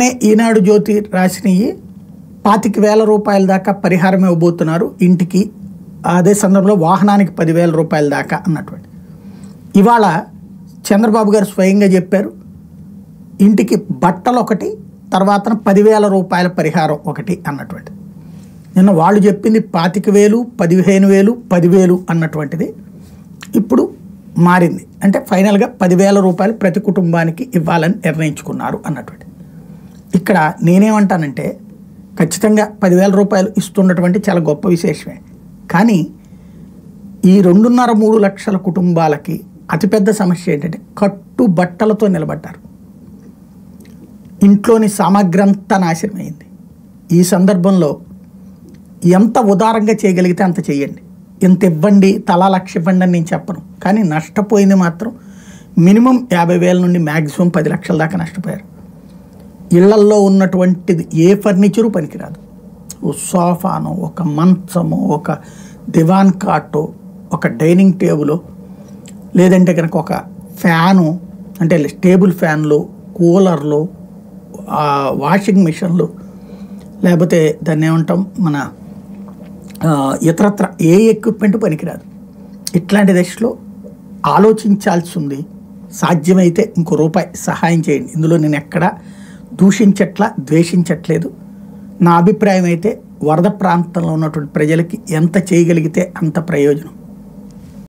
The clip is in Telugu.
మొన్నే ఈనాడు జ్యోతి రాసినవి 25,000 రూపాయల దాకా పరిహారం ఇవ్వబోతున్నారు ఇంటికి, అదే సందర్భంలో వాహనానికి 10,000 రూపాయల దాకా అన్నటువంటి. ఇవాళ చంద్రబాబు గారు స్వయంగా చెప్పారు, ఇంటికి బట్టలు ఒకటి, తర్వాత 10,000 రూపాయల పరిహారం ఒకటి అన్నటువంటి. నిన్న వాళ్ళు చెప్పింది 25,000, 15,000, 10,000 అన్నటువంటిది ఇప్పుడు మారింది. అంటే ఫైనల్గా 10,000 రూపాయలు ప్రతి కుటుంబానికి ఇవ్వాలని నిర్ణయించుకున్నారు అన్నటువంటి. ఇక్కడ నేనేమంటానంటే ఖచ్చితంగా 10,000 రూపాయలు ఇస్తున్నటువంటి చాలా గొప్ప విశేషమే. కానీ ఈ 2.5-3 లక్షల కుటుంబాలకి అతిపెద్ద సమస్య ఏంటంటే కట్టు బట్టలతో నిలబడ్డారు. ఇంట్లోని సామాగ్రి అంతా నాశనమైంది. ఈ సందర్భంలో ఎంత ఉదారంగా చేయగలిగితే అంత చేయండి, ఎంత ఇవ్వండి, తలా 1,00,000 ఇవ్వండి అని నేను చెప్పను. కానీ నష్టపోయింది మాత్రం మినిమం 50,000 నుండి మ్యాక్సిమం 10 లక్షల దాకా నష్టపోయారు. ఇళ్లల్లో ఉన్నటువంటిది ఏ ఫర్నిచరు పనికిరాదు. ఓ సోఫాను, ఒక మంచము, ఒక దివాన్ కాటు, ఒక డైనింగ్ టేబుల్, లేదంటే కనుక ఒక ఫ్యాను, అంటే టేబుల్ ఫ్యాన్లు, కూలర్లు, వాషింగ్ మిషన్లు, లేకపోతే దాన్ని ఏమంటాం మన ఇతరత్ర ఏ ఎక్విప్మెంట్ పనికిరాదు. ఇట్లాంటి దశలో ఆలోచించాల్సి ఉంది. సాధ్యమైతే ఇంకో రూపాయి సహాయం చేయండి. ఇందులో నేను ఎక్కడా దూషించట్లా, ద్వేషించట్లేదు. నా అభిప్రాయం అయితే వరద ప్రాంతంలో ఉన్నటువంటి ప్రజలకి ఎంత చేయగలిగితే అంత ప్రయోజనం.